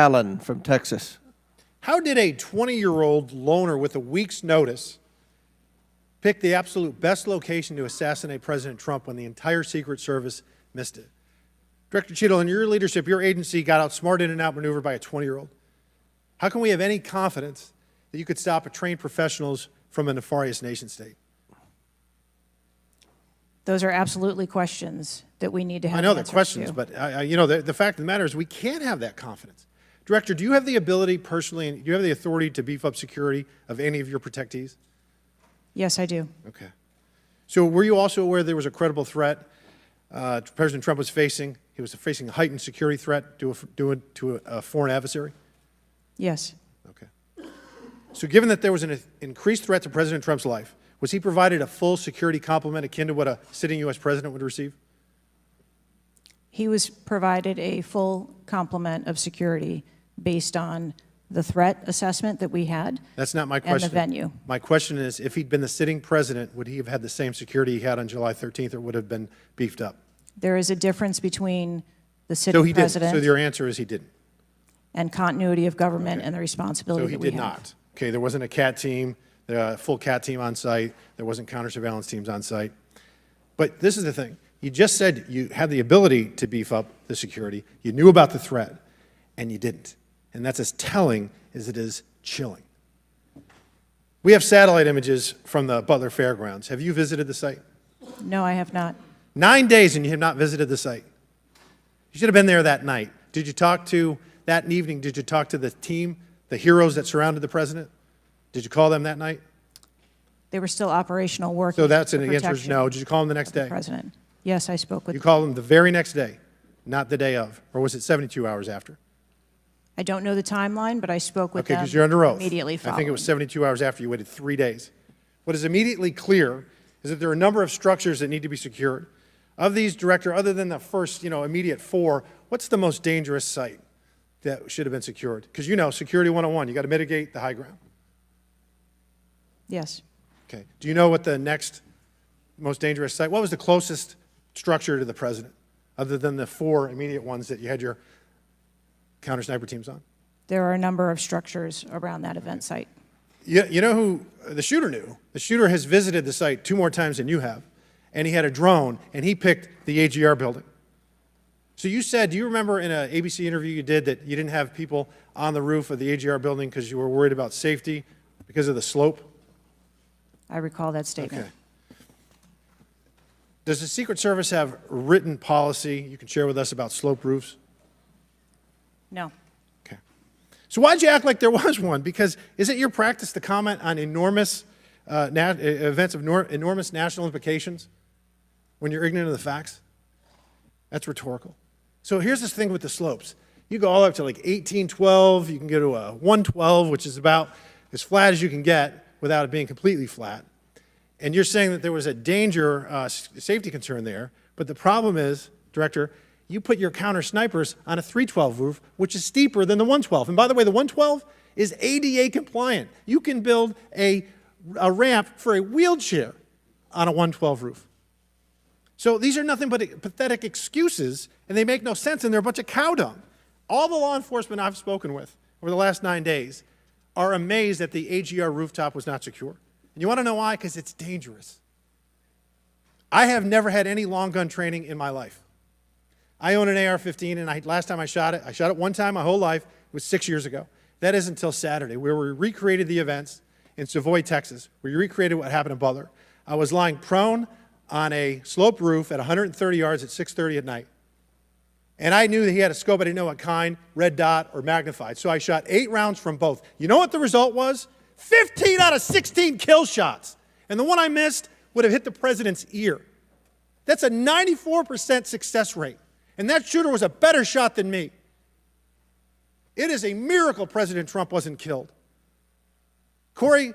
Fallon from Texas. How did a 20-year-old loner with a week's notice pick the absolute best location to assassinate President Trump when the entire Secret Service missed it? Director Cheatle, in your leadership, your agency got outsmarted and outmaneuvered by a 20-year-old. How can we have any confidence that you could stop a trained professionals from a nefarious nation state? Those are absolutely questions that we need to have. I know they're questions, but you know, the fact of the matter is we can't have that confidence. Director, do you have the ability personally, and do you have the authority to beef up security of any of your protectees? Yes, I do. Okay. So were you also aware there was a credible threat President Trump was facing? He was facing a heightened security threat to a foreign adversary? Yes. Okay. So given that there was an increased threat to President Trump's life, was he provided a full security complement akin to what a sitting U.S. president would receive? He was provided a full complement of security based on the threat assessment that we had. That's not my question. And the venue. My question is, if he'd been the sitting president, would he have had the same security he had on July 13th, or would have been beefed up? There is a difference between the sitting president. So your answer is he didn't. And continuity of government, okay, and the So responsibility he that we did have. not. Okay, there wasn't a CAT team, a full CAT team on site. There wasn't counter-surveillance teams on site. But this is the thing. You just said you had the ability to beef up the security. You knew about the threat, and you didn't. And that's as telling as it is chilling. We have satellite images from the Butler Fairgrounds. Have you visited the site? No, I have not. 9 days and you have not visited the site. You should have been there that night. Did you talk to, that evening, did you talk to the team, the heroes that surrounded the president? Did you call them that night? They were still operational working. So that's an answer is no. Did you call them the next day? President. Yes, I spoke with them. You called them the very next day, not the day of, or was it 72 hours after? I don't know the timeline, but I spoke with them. Okay, because you're under oath. Immediately following. I think it was 72 hours after. You waited 3 days. What is immediately clear is that there are a number of structures that need to be secured. Of these, Director, other than the first, immediate 4, what's the most dangerous site that should have been secured? Because Security 101, you got to mitigate the high ground. Yes. Okay. Do you know what the next most dangerous site, what was the closest structure to the president, other than the 4 immediate ones that you had your counter-sniper teams on? There are a number of structures around that event site. You know who the shooter knew? The shooter has visited the site 2 more times than you have, and he had a drone, and he picked the AGR building. So you said, do you remember in an ABC interview you did that you didn't have people on the roof of the AGR building because you were worried about safety because of the slope? I recall that statement. Okay. Does the Secret Service have written policy you can share with us about slope roofs? No. Okay. So why'd you act like there was one? Because is it your practice to comment on enormous events of enormous national implications when you're ignorant of the facts? That's rhetorical. So here's this thing with the slopes. You go all up to like 1812. You can go to a 112, which is about as flat as you can get without it being completely flat. And you're saying that there was a danger, safety concern there. But the problem is, Director, you put your counter snipers on a 312 roof, which is steeper than the 112. And by the way, the 112 is ADA compliant. You can build a ramp for a wheelchair on a 112 roof. So these are nothing but pathetic excuses, and they make no sense, and they're a bunch of cow dung. All the law enforcement I've spoken with over the last 9 days are amazed that the AGR rooftop was not secure. And you want to know why? Because it's dangerous. I have never had any long gun training in my life. I own an AR-15, and last time I shot it one time my whole life. It was 6 years ago. That is until Saturday, where we recreated the events in Savoy, Texas. We recreated what happened in Butler. I was lying prone on a sloped roof at 130 yards at 6:30 at night. And I knew that he had a scope. I didn't know what kind, red dot or magnified. So I shot 8 rounds from both. You know what the result was? 15 out of 16 kill shots. And the one I missed would have hit the president's ear. That's a 94% success rate. And that shooter was a better shot than me. It is a miracle President Trump wasn't killed. Corey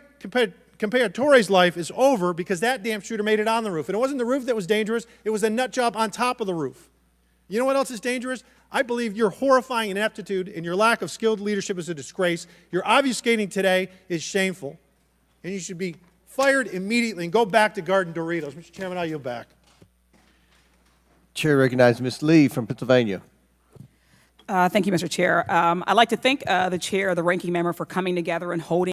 Compatore's life is over because that damn shooter made it on the roof. And it wasn't the roof that was dangerous. It was the nut job on top of the roof. You know what else is dangerous? I believe your horrifying ineptitude and your lack of skilled leadership is a disgrace. Your obfuscating today is shameful. And you should be fired immediately and go back to guarding Doritos. Mr. Chairman, I yield back. Chair recognizes Ms. Lee from Pennsylvania. Thank you, Mr. Chair. I'd like to thank the chair, the ranking member, for coming together and holding